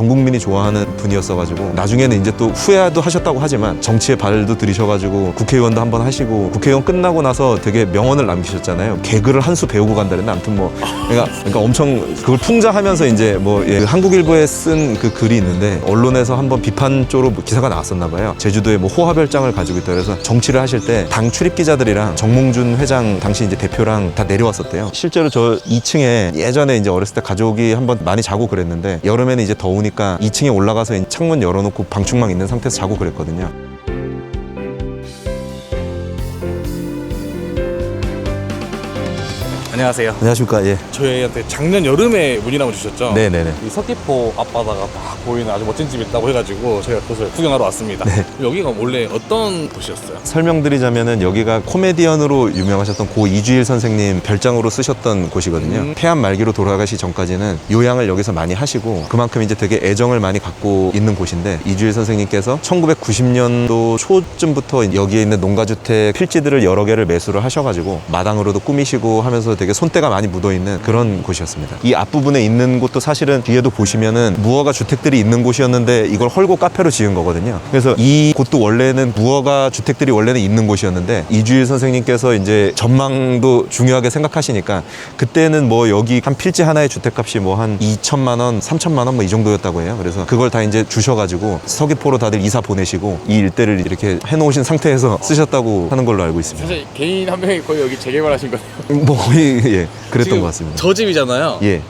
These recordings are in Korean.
전 국민이 좋아하는 분이었어가지고 나중에는 이제 또 후회도 하셨다고 하지만 정치에 발도 들이셔가지고 국회의원도 한번 하시고 국회의원 끝나고 나서 되게 명언을 남기셨잖아요. 개그를 한 수 배우고 간다 그랬나? 아무튼 뭐 그러니까 엄청 그걸 풍자하면서 이제 뭐 한국일보에 쓴 그 글이 있는데 언론에서 한번 비판 쪽으로 기사가 나왔었나 봐요. 제주도에 뭐 호화별장을 가지고 있다 그래서 정치를 하실 때 당 출입 기자들이랑 정몽준 회장 당시 이제 대표랑 다 내려왔었대요. 실제로 저 2층에 예전에 이제 어렸을 때 가족이 한번 많이 자고 그랬는데 여름에는 이제 더우니까 2층에 올라가서 창문 열어놓고 방충망 있는 상태에서 자고 그랬거든요. 안녕하세요. 안녕하십니까. 예. 저희한테 작년 여름에 문의나무 주셨죠? 네네네. 이 서귀포 앞바다가 딱 보이는 아주 멋진 집이 있다고 해가지고 저희가 그것을 구경하러 왔습니다. 네. 여기가 원래 어떤 곳이었어요? 설명드리자면은 여기가 코미디언으로 유명하셨던 고 이주일 선생님 별장으로 쓰셨던 곳이거든요. 폐암 말기로 돌아가시 전까지는 요양을 여기서 많이 하시고 그만큼 이제 되게 애정을 많이 갖고 있는 곳인데 이주일 선생님께서 1990년도 초쯤부터 여기에 있는 농가주택 필지들을 여러 개를 매수를 하셔가지고 마당으로도 꾸미시고 하면서 되게 손때가 많이 묻어있는 그런 곳이었습니다. 이 앞부분에 있는 곳도 사실은 뒤에도 보시면은 무허가 주택들이 있는 곳이었는데 이걸 헐고 카페로 지은 거거든요. 그래서 이 곳도 원래는 무허가 주택들이 원래는 있는 곳이었는데 이주일 선생님께서 이제 전망도 중요하게 생각하시니까 그때는 뭐 여기 한 필지 하나의 주택값이 뭐 한 2천만 원, 3천만 원 뭐 이 정도였다고 해요. 그래서 그걸 다 이제 주셔가지고 서귀포로 다들 이사 보내시고 이 일대를 이렇게 해놓으신 상태에서 쓰셨다고 하는 걸로 알고 있습니다. 사실 개인 한 명이 거의 여기 재개발하신 거예요. 뭐 거의 예 그랬던 것 같습니다. 저 집이잖아요. 예.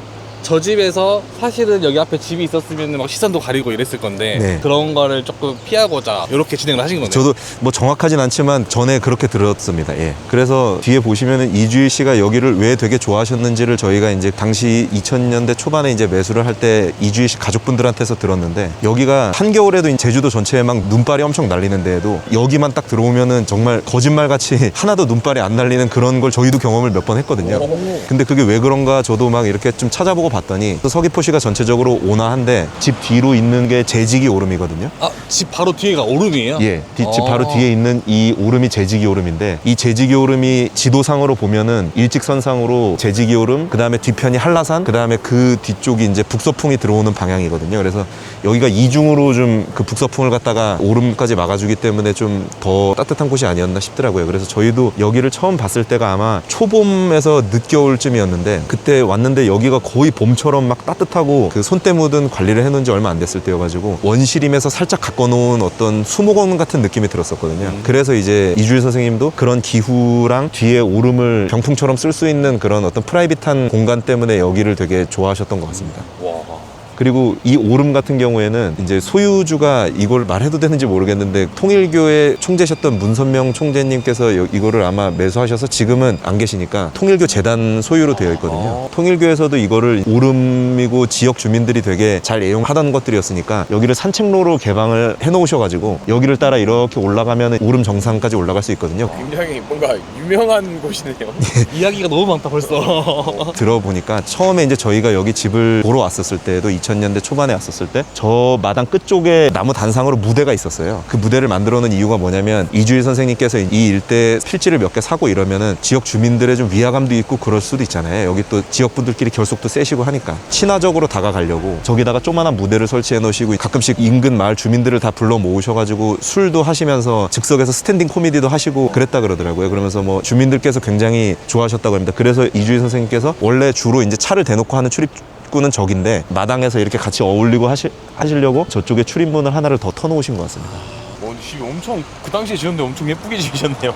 저 집에서 사실은 여기 앞에 집이 있었으면 막 시선도 가리고 이랬을 건데 네. 그런 거를 조금 피하고자 이렇게 진행을 하신 거네요. 저도 뭐 정확하진 않지만 전에 그렇게 들었습니다. 예. 그래서 뒤에 보시면은 이주일 씨가 여기를 왜 되게 좋아하셨는지를 저희가 이제 당시 2000년대 초반에 이제 매수를 할 때 이주일 씨 가족분들한테서 들었는데 여기가 한겨울에도 제주도 전체에 막 눈발이 엄청 날리는 데에도 여기만 딱 들어오면은 정말 거짓말같이 하나도 눈발이 안 날리는 그런 걸 저희도 경험을 몇 번 했거든요. 근데 그게 왜 그런가 저도 막 이렇게 좀 찾아보고 봤더니 서귀포시가 전체적으로 온화한데 집 뒤로 있는 게 제지기 오름이거든요. 아, 집 바로 뒤에가 오름이에요? 예, 집 바로 뒤에 있는 이 오름이 제지기 오름인데 이 제지기 오름이 지도상으로 보면은 일직선상으로 제지기 오름, 그 다음에 뒤편이 한라산, 그 다음에 그 뒤쪽이 이제 북서풍이 들어오는 방향이거든요. 그래서 여기가 이중으로 좀 그 북서풍을 갖다가 오름까지 막아주기 때문에 좀 더 따뜻한 곳이 아니었나 싶더라고요. 그래서 저희도 여기를 처음 봤을 때가 아마 초봄에서 늦겨울쯤이었는데 그때 왔는데 여기가 거의 봄처럼 막 따뜻하고 그 손때 묻은 관리를 해놓은 지 얼마 안 됐을 때여가지고 원시림에서 살짝 가꿔놓은 어떤 수목원 같은 느낌이 들었었거든요. 그래서 이제 이주일 선생님도 그런 기후랑 뒤에 오름을 병풍처럼 쓸 수 있는 그런 어떤 프라이빗한 공간 때문에 여기를 되게 좋아하셨던 것 같습니다. 와. 그리고 이 오름 같은 경우에는 이제 소유주가 이걸 말해도 되는지 모르겠는데 통일교의 총재셨던 문선명 총재님께서 이거를 아마 매수하셔서 지금은 안 계시니까 통일교 재단 소유로 되어 있거든요. 통일교에서도 이거를 오름이고 지역 주민들이 되게 잘 애용하던 것들이었으니까 여기를 산책로로 개방을 해놓으셔가지고 여기를 따라 이렇게 올라가면 오름 정상까지 올라갈 수 있거든요. 굉장히 뭔가 유명한 곳이네요. 이야기가 너무 많다 벌써. 들어보니까 처음에 이제 저희가 여기 집을 보러 왔었을 때도 2000년대 초반에 왔었을 때 저 마당 끝쪽에 나무 단상으로 무대가 있었어요. 그 무대를 만들어 놓은 이유가 뭐냐면 이주일 선생님께서 이 일대 필지를 몇 개 사고 이러면은 지역 주민들의 좀 위화감도 있고 그럴 수도 있잖아요. 여기 또 지역분들끼리 결속도 세시고 하니까 친화적으로 다가가려고 저기다가 조그만한 무대를 설치해 놓으시고 가끔씩 인근 마을 주민들을 다 불러 모으셔가지고 술도 하시면서 즉석에서 스탠딩 코미디도 하시고 그랬다 그러더라고요. 그러면서 뭐 주민들께서 굉장히 좋아하셨다고 합니다. 그래서 이주일 선생님께서 원래 주로 이제 차를 대놓고 하는 출입구는 저긴데 마당에서 이렇게 같이 어울리고 하시려고 저쪽에 출입문을 하나를 더 터놓으신 것 같습니다. 집이 엄청 그 당시에 지었는데 엄청 예쁘게 지으셨네요.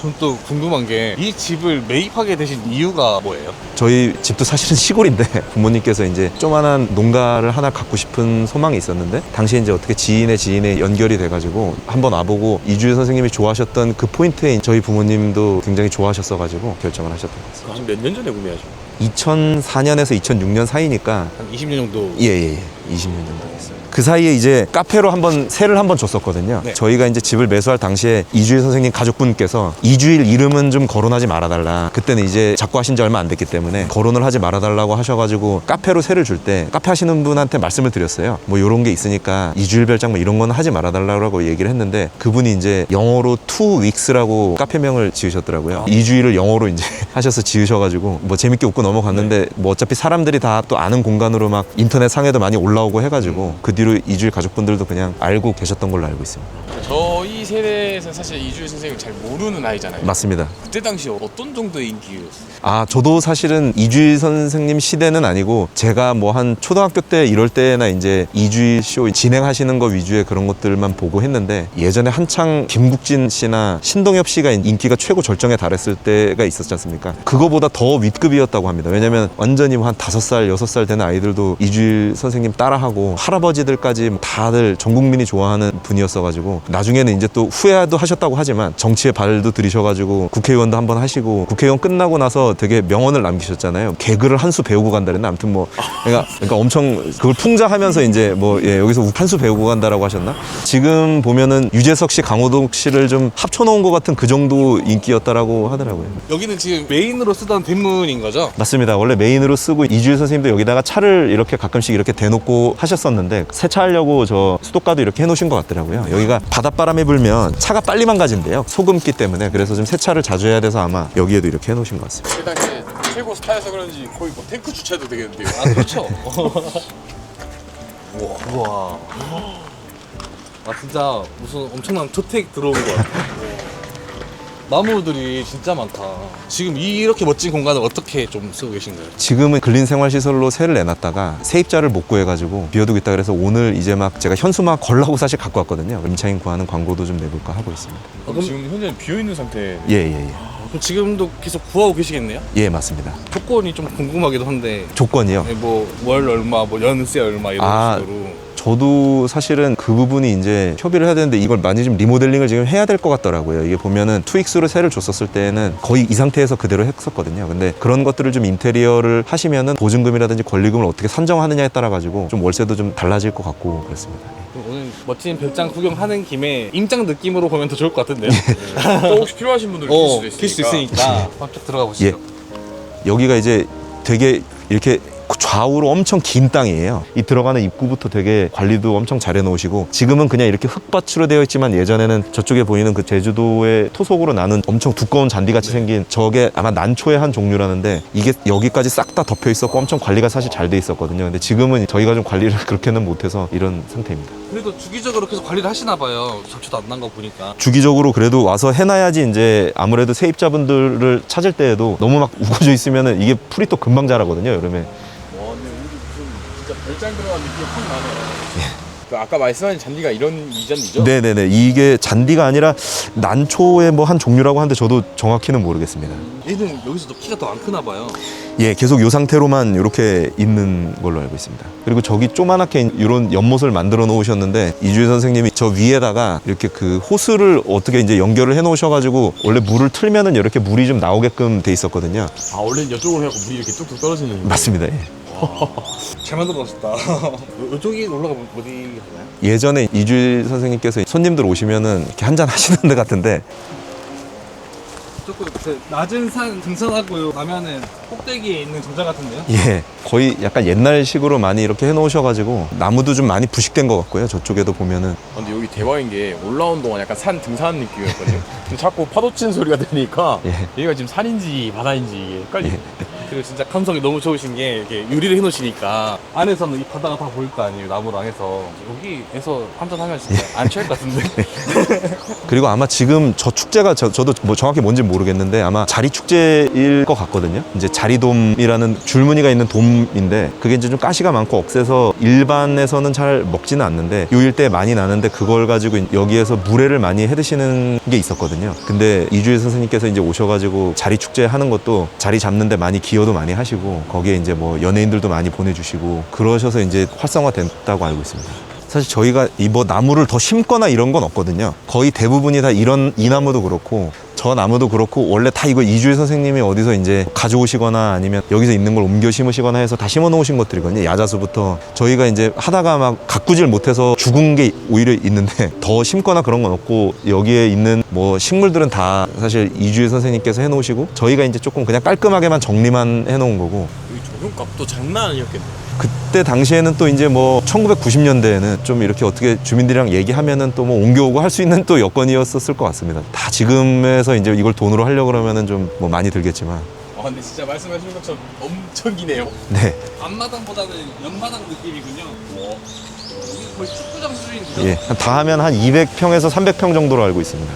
전 또 궁금한 게 이 집을 매입하게 되신 이유가 뭐예요? 저희 집도 사실은 시골인데 부모님께서 이제 조만한 농가를 하나 갖고 싶은 소망이 있었는데 당시에 이제 어떻게 지인의 연결이 돼가지고 한번 와보고 이주일 선생님이 좋아하셨던 그 포인트에 저희 부모님도 굉장히 좋아하셨어가지고 결정을 하셨던 것 같습니다. 한 몇 년 전에 구매하신? 2004년에서 2006년 사이니까 한 20년 정도? 예 20년 정도 됐어요. 그 사이에 이제 카페로 세를 한번 줬었거든요. 네. 저희가 이제 집을 매수할 당시에 이주일 선생님 가족분께서 이주일 이름은 좀 거론하지 말아달라. 그때는 이제 작고하신 지 얼마 안 됐기 때문에 거론을 하지 말아달라고 하셔가지고 카페로 세를 줄 때 카페 하시는 분한테 말씀을 드렸어요. 뭐 이런 게 있으니까 이주일 별장 뭐 이런 거는 하지 말아달라고 얘기를 했는데 그분이 이제 영어로 2 weeks라고 카페명을 지으셨더라고요. 이주일을 영어로 이제 하셔서 지으셔가지고 뭐 재밌게 웃고 넘어갔는데 뭐 어차피 사람들이 다 또 아는 공간으로 막 인터넷 상에도 많이 올라오고 해가지고 그 뒤로 이주일 가족분들도 그냥 알고 계셨던 걸로 알고 있습니다. 저희 세대에서는 사실 이주일 선생님 잘 모르는 나이잖아요. 맞습니다. 그때 당시 어떤 정도의 인기였어요? 아, 저도 사실은 이주일 선생님 시대는 아니고 제가 뭐 한 초등학교 때 이럴 때나 이제 이주일 쇼 진행하시는 거 위주의 그런 것들만 보고 했는데 예전에 한창 김국진 씨나 신동엽 씨가 인기가 최고 절정에 달했을 때가 있었지 않습니까? 그거보다 더 윗급이었다고 합니다. 왜냐면 완전히 뭐 한 5살, 6살 되는 아이들도 이주일 선생님 따라하고 할아버지들까지 다들 전 국민이 좋아하는 분이었어가지고 나중에는 이제 또 후회도 하셨다고 하지만 정치에 발도 들이셔가지고 국회의원도 한번 하시고 국회의원 끝나고 나서 되게 명언을 남기셨잖아요. 개그를 한 수 배우고 간다 그랬나? 아무튼 뭐 그러니까 엄청 그걸 풍자하면서 이제 뭐 여기서 한 수 배우고 간다라고 하셨나? 지금 보면은 유재석 씨, 강호동 씨를 좀 합쳐놓은 것 같은 그 정도 인기였다라고 하더라고요. 여기는 지금 메인으로 쓰던 대문인 거죠? 맞습니다. 원래 메인으로 쓰고 이주일 선생님도 여기다가 차를 이렇게 가끔씩 이렇게 대놓고 하셨었는데 세차하려고 저 수도가도 이렇게 해놓으신 것 같더라고요. 여기가 바닷바람이 불면 차가 빨리 망가진대요. 소금기 때문에. 그래서 좀 세차를 자주 해야 돼서 아마 여기에도 이렇게 해놓으신 것 같습니다. 그 당시에 최고 스타여서 그런지 거의 뭐 탱크 주차도 되겠는데요. 아 그렇죠. 우와. 아 진짜 무슨 엄청난 저택 들어온 것 같아. 나무들이 진짜 많다. 지금 이렇게 멋진 공간을 어떻게 좀 쓰고 계신가요? 지금은 근린생활시설로 세를 내놨다가 세입자를 못 구해가지고 비워두고 있다 그래서 오늘 이제 막 제가 현수막 걸라고 사실 갖고 왔거든요. 임차인 구하는 광고도 좀 내볼까 하고 있습니다. 그럼 지금 현재 비어 있는 상태. 예. 그럼 지금도 계속 구하고 계시겠네요? 예, 맞습니다. 조건이 좀 궁금하기도 한데. 조건이요? 뭐 월 얼마, 뭐 연세 얼마 이런 식으로. 저도 사실은 그 부분이 이제 협의를 해야 되는데 이걸 많이 좀 리모델링을 지금 해야 될 것 같더라고요. 이게 보면은 투익스로 세를 줬었을 때는 거의 이 상태에서 그대로 했었거든요. 근데 그런 것들을 좀 인테리어를 하시면은 보증금이라든지 권리금을 어떻게 산정하느냐에 따라 가지고 좀 월세도 좀 달라질 것 같고 그렇습니다. 그럼 오늘 멋진 별장 구경하는 김에 임장 느낌으로 보면 더 좋을 것 같은데요? 또 혹시 필요하신 분들 낄 수 있으니까 쭉 들어가 보시죠. 예. 여기가 이제 되게 이렇게 좌우로 엄청 긴 땅이에요. 이 들어가는 입구부터 되게 관리도 엄청 잘 해놓으시고 지금은 그냥 이렇게 흙밭으로 되어 있지만 예전에는 저쪽에 보이는 그 제주도의 토속으로 나는 엄청 두꺼운 잔디같이 생긴 저게 아마 난초의 한 종류라는데 이게 여기까지 싹 다 덮여 있었고 엄청 관리가 사실 잘 돼 있었거든요. 근데 지금은 저희가 좀 관리를 그렇게는 못해서 이런 상태입니다. 그래도 주기적으로 계속 관리를 하시나 봐요. 접초도 안 난 거 보니까. 주기적으로 그래도 와서 해놔야지 이제 아무래도 세입자분들을 찾을 때에도 너무 막 우거져 있으면은 이게 풀이 또 금방 자라거든요, 여름에. 와, 근데 우리 무슨 진짜 별장 들어간 느낌이 확 나네요. 그 아까 말씀하신 잔디가 이런 이전이죠? 네네네. 이게 잔디가 아니라 난초의 뭐 한 종류라고 하는데 저도 정확히는 모르겠습니다. 얘는 여기서도 키가 더 안 크나 봐요. 예, 계속 이 상태로만 이렇게 있는 걸로 알고 있습니다. 그리고 저기 조그맣게 이런 연못을 만들어 놓으셨는데 이주일 선생님이 저 위에다가 이렇게 그 호스를 어떻게 이제 연결을 해 놓으셔가지고 원래 물을 틀면은 이렇게 물이 좀 나오게끔 돼 있었거든요. 아, 원래는 이쪽으로 해갖고 물이 이렇게 뚝뚝 떨어지는 거예요? 맞습니다. 예. 잘 만들어 놨었다. 이쪽이 올라가면 어디 가나요? 예전에 이주일 선생님께서 손님들 오시면은 이렇게 한잔 하시는 데 같은데 조금 그 낮은 산 등산하고 나면은 꼭대기에 있는 정자 같은데요? 예, 거의 약간 옛날식으로 많이 이렇게 해놓으셔가지고 나무도 좀 많이 부식된 것 같고요. 저쪽에도 보면은. 근데 여기 대박인 게 올라온 동안 약간 산 등산하는 느낌이었거든요. 근데 자꾸 파도 치는 소리가 들리니까 예. 여기가 지금 산인지 바다인지 이게 헷갈리네. 그리고 진짜 감성이 너무 좋으신 게 이렇게 유리를 해놓으시니까 안에서는 이 바다가 다 보일 거 아니에요, 나무를 안에서. 여기에서 한잔하면 진짜 안 취할 것 같은데. 그리고 아마 지금 저 축제가 저도 뭐 정확히 뭔지 모르겠는데 아마 자리축제일 것 같거든요. 이제 자리돔이라는 줄무늬가 있는 돔인데 그게 이제 좀 가시가 많고 억세서 일반에서는 잘 먹지는 않는데 요 일대에 많이 나는데 그걸 가지고 여기에서 물회를 많이 해 드시는 게 있었거든요. 근데 이주일 선생님께서 이제 오셔가지고 자리축제 하는 것도 자리 잡는데 많이 기여도 많이 하시고 거기에 이제 뭐 연예인들도 많이 보내주시고 그러셔서 이제 활성화됐다고 알고 있습니다. 사실 저희가 이 뭐 나무를 더 심거나 이런 건 없거든요. 거의 대부분이 다 이 나무도 그렇고 저 나무도 그렇고 원래 다 이거 이주일 선생님이 어디서 이제 가져오시거나 아니면 여기서 있는 걸 옮겨 심으시거나 해서 다 심어 놓으신 것들이거든요. 야자수부터 저희가 이제 하다가 막 가꾸질 못해서 죽은 게 오히려 있는데 더 심거나 그런 건 없고 여기에 있는 뭐 식물들은 다 사실 이주일 선생님께서 해 놓으시고 저희가 이제 조금 그냥 깔끔하게만 정리만 해 놓은 거고 여기 조명값도 장난 아니었겠네요. 그때 당시에는 또 이제 뭐 1990년대에는 좀 이렇게 어떻게 주민들이랑 얘기하면은 또 뭐 옮겨오고 할 수 있는 또 여건이었었을 것 같습니다. 다 지금에서 이제 이걸 돈으로 하려고 그러면은 좀 뭐 많이 들겠지만. 아 근데 진짜 말씀하신 것처럼 엄청 기네요. 네. 앞마당보다는 옆마당 느낌이군요. 여기 거의 축구장 수준인데요? 예. 다 하면 한 200평에서 300평 정도로 알고 있습니다.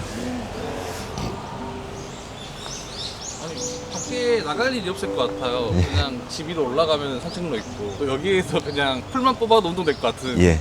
아니, 밖에 나갈 일이 없을 것 같아요. 예. 그냥 집 위로 올라가면 산책로 있고 또 여기에서 그냥 풀만 뽑아도 운동될 것 같은. 예.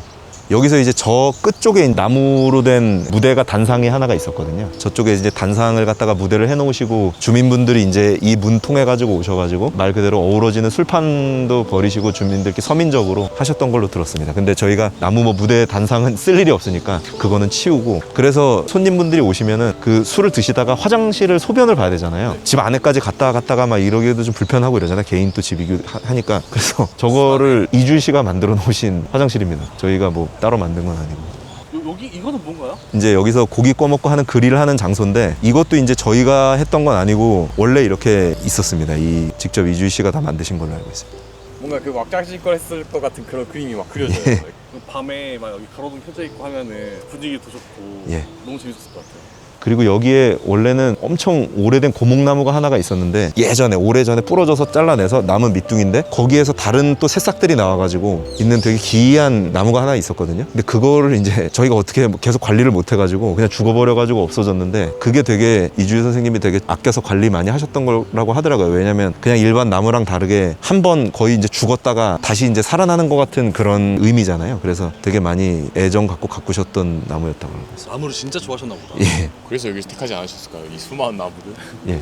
여기서 이제 저 끝쪽에 나무로 된 무대가 단상이 하나가 있었거든요. 저쪽에 이제 단상을 갖다가 무대를 해놓으시고 주민분들이 이제 이 문 통해 가지고 오셔가지고 말 그대로 어우러지는 술판도 버리시고 주민들께 서민적으로 하셨던 걸로 들었습니다. 근데 저희가 나무 뭐 무대 단상은 쓸 일이 없으니까 그거는 치우고, 그래서 손님분들이 오시면은 그 술을 드시다가 화장실을 소변을 봐야 되잖아요. 집 안에까지 갔다가 막 이러기도 좀 불편하고 이러잖아요. 개인 또 집이기도 하니까. 그래서 저거를 이주일 씨가 만들어 놓으신 화장실입니다. 저희가 뭐 따로 만든 건 아니고. 여기 이거는 뭔가요? 이제 여기서 고기 꺼 먹고 하는 그릴을 하는 장소인데, 이것도 이제 저희가 했던 건 아니고 원래 이렇게 있었습니다. 이 직접 이주희 씨가 다 만드신 걸로 알고 있습니다. 뭔가 그 왁자지껄 했을 것 같은 그런 그림이 막 그려져요. 예. 그 밤에 막 여기 가로등 켜져 있고 하면은 분위기도 좋고 예. 너무 재밌었을 것 같아요. 그리고 여기에 원래는 엄청 오래된 고목나무가 하나가 있었는데, 예전에 오래전에 부러져서 잘라내서 남은 밑둥인데 거기에서 다른 또 새싹들이 나와가지고 있는 되게 기이한 나무가 하나 있었거든요. 근데 그거를 이제 저희가 어떻게 계속 관리를 못 해가지고 그냥 죽어버려가지고 없어졌는데, 그게 되게 이주일 선생님이 되게 아껴서 관리 많이 하셨던 거라고 하더라고요. 왜냐면 그냥 일반 나무랑 다르게 한 번 거의 이제 죽었다가 다시 이제 살아나는 것 같은 그런 의미잖아요. 그래서 되게 많이 애정 갖고 가꾸셨던 나무였다고 알고 있어요. 나무를 진짜 좋아하셨나 보다. 예. 그래서 여기서 택하지 않으셨을까요? 이 수많은 나무들. 예.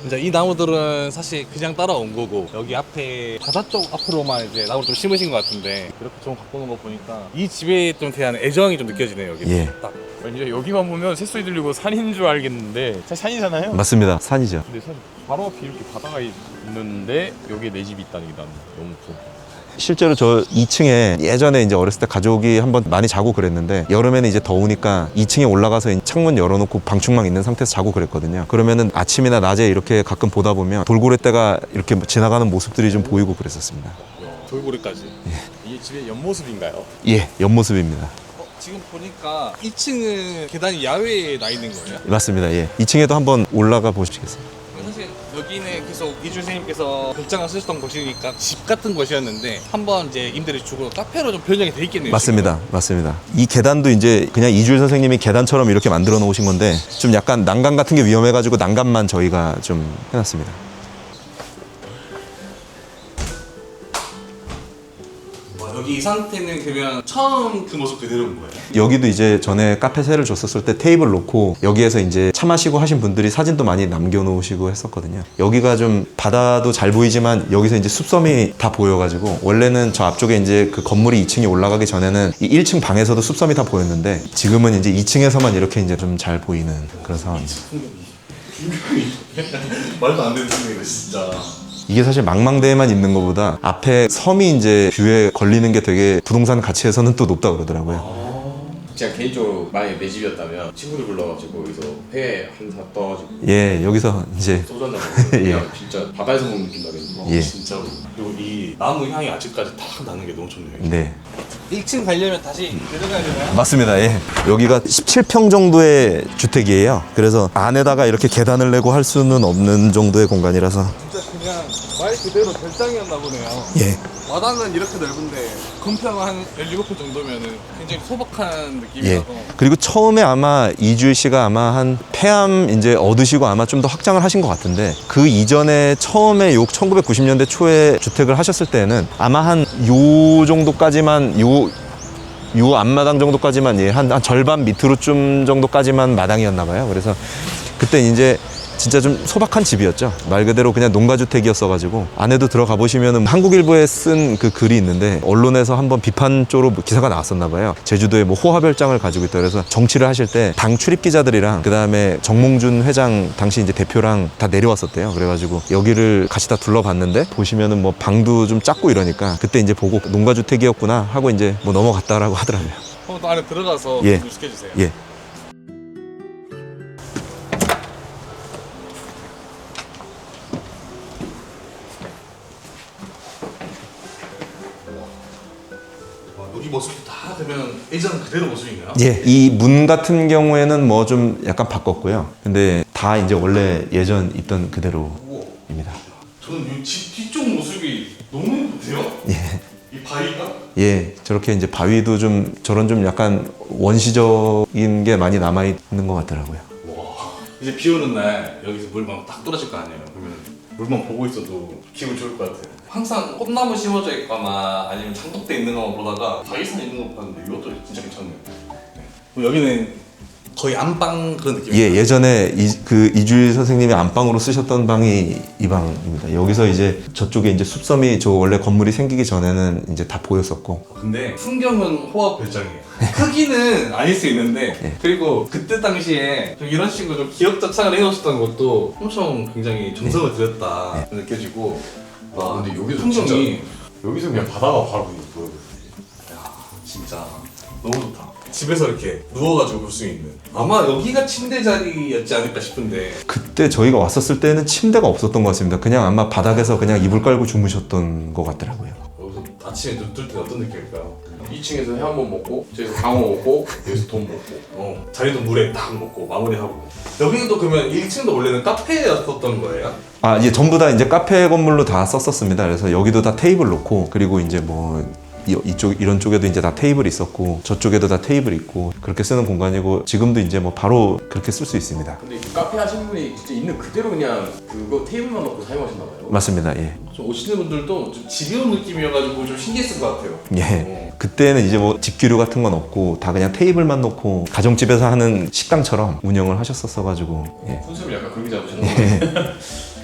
진짜 이 나무들은 사실 그냥 따라온 거고, 여기 앞에 바다 쪽 앞으로만 이제 나무를 좀 심으신 것 같은데, 이렇게 좀 바꾸는 거 보니까 이 집에 좀 대한 애정이 좀 느껴지네요. 여기. 예. 딱. 왠지 여기만 보면 새소리 들리고 산인 줄 알겠는데 사실 산이잖아요. 맞습니다. 산이죠. 근데 산 바로 앞에 이렇게 바다가 있는데 여기에 내 집이 있다는 게 난 너무 무서워. 실제로 저 2층에 예전에 이제 어렸을 때 가족이 한번 많이 자고 그랬는데, 여름에는 이제 더우니까 2층에 올라가서 창문 열어놓고 방충망 있는 상태에서 자고 그랬거든요. 그러면은 아침이나 낮에 이렇게 가끔 보다 보면 돌고래떼가 이렇게 지나가는 모습들이 좀 보이고 그랬었습니다. 돌고래까지. 이게 집의 옆모습인가요? 예, 옆모습입니다. 지금 보니까 2층은 계단이 야외에 나 있는 거예요? 맞습니다. 예. 2층에도 한번 올라가 보시겠어요? 사실 여기는 계속 이주 선생님께서 극장을 쓰셨던 곳이니까 집 같은 곳이었는데 한번 이제 임대를 주고 카페로 좀 변형이 돼 있겠네요. 맞습니다. 맞습니다. 이 계단도 이제 그냥 이주일 선생님이 계단처럼 이렇게 만들어 놓으신 건데, 좀 약간 난간 같은 게 위험해가지고 난간만 저희가 좀 해놨습니다. 여기 이 상태는 그러면 처음 그 모습 그대로인 거예요? 여기도 이제 전에 카페세를 줬었을 때 테이블 놓고 여기에서 이제 차 마시고 하신 분들이 사진도 많이 남겨놓으시고 했었거든요. 여기가 좀 바다도 잘 보이지만 여기서 이제 숲섬이 다 보여가지고, 원래는 저 앞쪽에 이제 그 건물이 2층에 올라가기 전에는 이 1층 방에서도 숲섬이 다 보였는데, 지금은 이제 2층에서만 이렇게 이제 좀 잘 보이는 그런 상황입니다. 말도 안 되는 생각이다 진짜. 이게 사실 망망대해만 있는 것보다 앞에 섬이 이제 뷰에 걸리는 게 되게 부동산 가치에서는 또 높다고 그러더라고요. 제가 개인적으로 만약에 내 집이었다면 친구들 불러가지고 여기서 회 한 사 떠가지고 예, 여기서 이제 소주 한잔 먹으면 예. 그냥 진짜 바다에서 먹는 느낌 나겠네. 예. 진짜로. 그리고 이 나무 향이 아직까지 탁 나는 게 너무 좋네요. 네. 1층 가려면 다시 내려가야 되나요? 맞습니다. 예. 여기가 17평 정도의 주택이에요. 그래서 안에다가 이렇게 계단을 내고 할 수는 없는 정도의 공간이라서. 진짜 그냥 말 그대로 별장이었나 보네요. 예. 마당은 이렇게 넓은데 건평 한 17평 정도면은 굉장히 소박한 예. 느낌이라서. 그리고 처음에 아마 이주일 씨가 아마 한 폐암 이제 얻으시고 아마 좀 더 확장을 하신 것 같은데, 그 이전에 처음에 요 1990년대 초에 주택을 하셨을 때는 아마 한 요 정도까지만 요 앞마당 정도까지만, 예, 한 절반 밑으로 좀 정도까지만 마당이었나 봐요. 그래서 그때 이제 진짜 좀 소박한 집이었죠. 말 그대로 그냥 농가주택이었어가지고, 안에도 들어가 보시면은 한국일보에 쓴 그 글이 있는데, 언론에서 한번 비판 쪽으로 기사가 나왔었나 봐요. 제주도에 뭐 호화별장을 가지고 있다 그래서 정치를 하실 때 당 출입 기자들이랑 그 다음에 정몽준 회장 당시 이제 대표랑 다 내려왔었대요. 그래가지고 여기를 같이 다 둘러봤는데, 보시면은 뭐 방도 좀 작고 이러니까 그때 이제 보고 농가주택이었구나 하고 이제 뭐 넘어갔다라고 하더라고요. 한번 또 안에 들어가서 예. 좀 시켜주세요. 예. 여기 모습도 다 그러면 예전 그대로 모습인가요? 예, 이 문 같은 경우에는 뭐 좀 약간 바꿨고요. 근데 다 이제 원래 예전 있던 그대로. 저는 이 집 뒤쪽 모습이 너무 예쁜데요? 예. 이 바위가? 예, 저렇게 이제 바위도 좀 저런 좀 약간 원시적인 게 많이 남아 있는 것 같더라고요. 와. 이제 비 오는 날 여기서 물만 딱 떨어질 거 아니에요. 그러면 물만 보고 있어도 기분 좋을 것 같아요. 항상 꽃나무 심어져 있거나 아니면 장독대 있는 것만 보다가 바위산 있는 거 봤는데 이것도 진짜 괜찮네요. 네. 여기는 거의 안방 그런 느낌이에요. 예, 예전에 이주일 선생님이 안방으로 쓰셨던 방이 이 방입니다. 여기서 이제 저쪽에 이제 숲섬이 저 원래 건물이 생기기 전에는 이제 다 보였었고. 근데 풍경은 호화 별장이에요. 크기는 아닐 수 있는데 그리고 그때 당시에 좀 이런 식으로 좀 기억 자창을 해놓으셨던 것도 엄청 굉장히 정성을 들였다 느껴지고 와 근데 여기서 풍경이 여기서 그냥 바다가 바로 보여요. 야 진짜 너무 좋다. 집에서 이렇게 누워가지고 볼 수 있는 아마 여기가 침대 자리였지 않을까 싶은데 그때 저희가 왔었을 때는 침대가 없었던 것 같습니다. 그냥 아마 바닥에서 그냥 이불 깔고 주무셨던 것 같더라고요. 여기서 아침에 눈 뜰 때 어떤 느낌일까요? 2층에서 해 한 번 먹고 저기서 강어 먹고 여기서 돈 먹고 자리도 물에 딱 먹고 마무리하고 여기도 그러면 1층도 원래는 카페였었던 거예요? 아, 예, 전부 다 이제 카페 건물로 다 썼었습니다. 그래서 여기도 다 테이블 놓고, 그리고 이제 뭐, 이쪽, 이런 쪽에도 이제 다 테이블 있었고, 저쪽에도 다 테이블 있고, 그렇게 쓰는 공간이고, 지금도 이제 뭐 바로 그렇게 쓸 수 있습니다. 근데 그 카페 하시는 분이 진짜 있는 그대로 그냥 그거 테이블만 놓고 사용하셨나 봐요. 맞습니다. 예. 좀 오시는 분들도 좀 집에 온 느낌이어가지고 좀 신기했을 것 같아요. 예. 그때는 이제 뭐 집기류 같은 건 없고, 다 그냥 테이블만 놓고, 가정집에서 하는 식당처럼 운영을 하셨었어가지고, 예. 컨셉을 약간 그렇게 잡으셨나 봐요.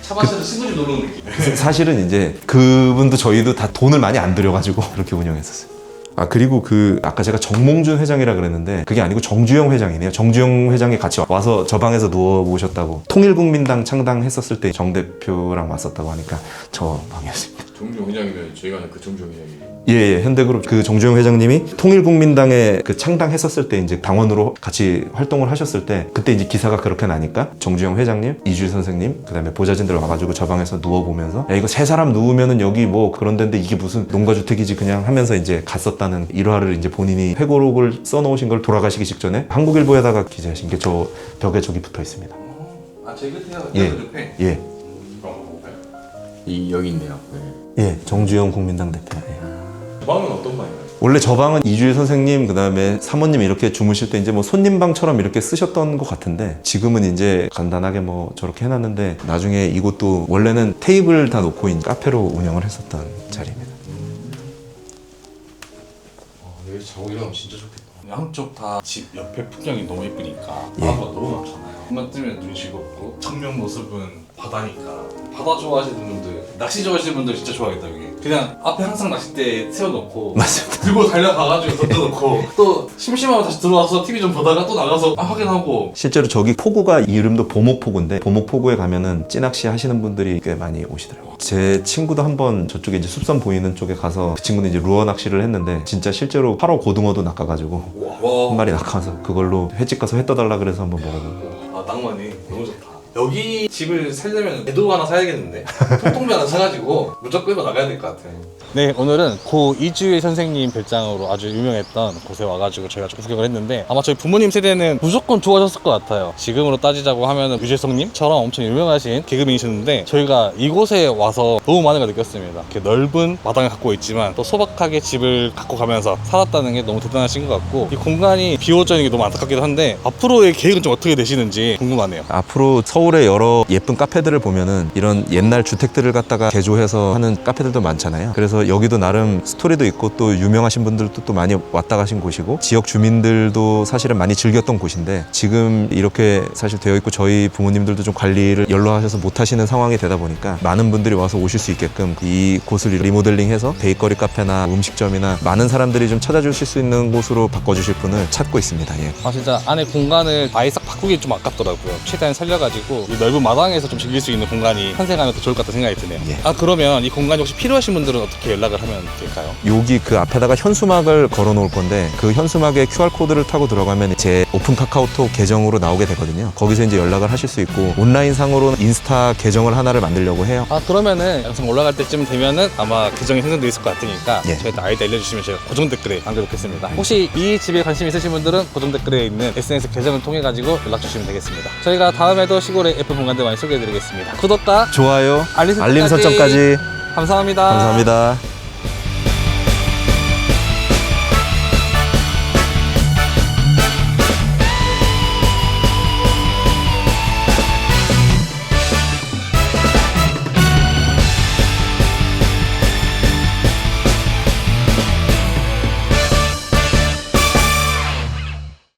차 마셔서 친구집 놀러 온 느낌. 사실은 이제 그분도 저희도 다 돈을 많이 안 들여가지고 그렇게 운영했었어요. 아, 그리고 아까 제가 정몽준 회장이라 그랬는데 그게 아니고 정주영 회장이네요. 정주영 회장이 같이 와서 저 방에서 누워보셨다고. 통일국민당 창당했었을 때 정 대표랑 왔었다고 하니까 저 방이었습니다. 정주영 회장이면 저희가 아는 그 정주영 회장이 예, 현대그룹 그 정주영 회장님이 통일국민당에 그 창당했었을 때 이제 당원으로 같이 활동을 하셨을 때 그때 이제 기사가 그렇게 나니까 정주영 회장님, 이주일 선생님, 그다음에 보좌진들 와가지고 저 방에서 누워보면서 야, 이거 세 사람 누우면은 여기 뭐 그런 데인데 이게 무슨 농가주택이지 그냥 하면서 이제 갔었다는 일화를 이제 본인이 회고록을 써놓으신 걸 돌아가시기 직전에 한국일보에다가 기재하신 게 저 벽에 저기 붙어 있습니다. 아, 제 끝에가 예. 옆에. 예, 그거 한번 볼까요? 이 여기 있네요. 네. 예, 정주영 국민당 대표. 예. 그 방은 어떤 방인가요? 원래 저 방은 이주일 선생님 그다음에 사모님 이렇게 주무실 때 이제 뭐 손님방처럼 이렇게 쓰셨던 것 같은데 지금은 이제 간단하게 뭐 저렇게 해놨는데 나중에 이곳도 원래는 테이블 다 놓고 카페로 운영을 했었던 자리입니다. 여기 자고 일어나면 진짜 좋겠다. 양쪽 다 집 옆에 풍경이 너무 예쁘니까 예. 바다가 너무 많잖아요. 한번 뜨면 눈이 즐겁고 정면 모습은 바다니까 바다 좋아하시는 분들, 낚시 좋아하시는 분들 진짜 좋아하겠다 여기. 그냥 앞에 항상 낚싯대 세워놓고 맞습니다. 들고 달려가가지고 던져놓고 또 심심하면 다시 들어와서 TV 좀 보다가 또 나가서 확인하고. 실제로 저기 포구가 이름도 보목포구인데 보목포구에 가면은 찌낚시 하시는 분들이 꽤 많이 오시더라고요. 제 친구도 한번 저쪽에 이제 숲섬 보이는 쪽에 가서 그 친구는 이제 루어 낚시를 했는데 진짜 실제로 8호 고등어도 낚아가지고 한 마리 낚아서 그걸로 횟집 가서 회 떠달라 그래서 한번 먹어보고. 아 낭만이 너무 좋다. 여기 집을 살려면 배도 하나 사야겠는데 통통배 하나 사가지고 무조건 끌고 나가야 될 것 같아요. 네, 오늘은 고 이주일 선생님 별장으로 아주 유명했던 곳에 와가지고 저희가 좀 구경을 했는데 아마 저희 부모님 세대는 무조건 좋아하셨을 것 같아요. 지금으로 따지자고 하면은 유재석님처럼 엄청 유명하신 개그맨이셨는데 저희가 이곳에 와서 너무 많은 걸 느꼈습니다. 이렇게 넓은 마당을 갖고 있지만 또 소박하게 집을 갖고 가면서 살았다는 게 너무 대단하신 것 같고 이 공간이 비워져 있는 게 너무 안타깝기도 한데 앞으로의 계획은 좀 어떻게 되시는지 궁금하네요. 앞으로 서울의 여러 예쁜 카페들을 보면은 이런 옛날 주택들을 갖다가 개조해서 하는 카페들도 많잖아요. 그래서 여기도 나름 스토리도 있고 또 유명하신 분들도 또 많이 왔다 가신 곳이고 지역 주민들도 사실은 많이 즐겼던 곳인데 지금 이렇게 사실 되어 있고 저희 부모님들도 좀 관리를 연로하셔서 못 하시는 상황이 되다 보니까 많은 분들이 와서 오실 수 있게끔 이 곳을 리모델링해서 베이커리 카페나 음식점이나 많은 사람들이 좀 찾아주실 수 있는 곳으로 바꿔주실 분을 찾고 있습니다. 예. 아 진짜 안에 공간을 아예 싹 바꾸기 좀 아깝더라고요. 최대한 살려가지고 이 넓은 마당에서 좀 즐길 수 있는 공간이 탄생하면 더 좋을 것 같다는 생각이 드네요. 예. 아 그러면 이 공간이 혹시 필요하신 분들은 어떻게 연락을 하면 될까요? 여기 그 앞에다가 현수막을 걸어 놓을 건데 그 현수막에 QR코드를 타고 들어가면 제 오픈 카카오톡 계정으로 나오게 되거든요. 거기서 이제 연락을 하실 수 있고 온라인 상으로는 인스타 계정을 하나를 만들려고 해요. 아 그러면은 영상 올라갈 때쯤 되면은 아마 계정이 생성돼 있을 것 같으니까 예. 저희한테 아이디 알려주시면 제가 고정 댓글에 남겨놓겠습니다. 혹시 이 집에 관심 있으신 분들은 고정 댓글에 있는 SNS 계정을 통해 가지고 연락 주시면 되겠습니다. 저희가 다음에도 시골 최고의 F 공간들 많이 소개해드리겠습니다. 구독과 좋아요, 알림 알림 설정까지 감사합니다. 감사합니다.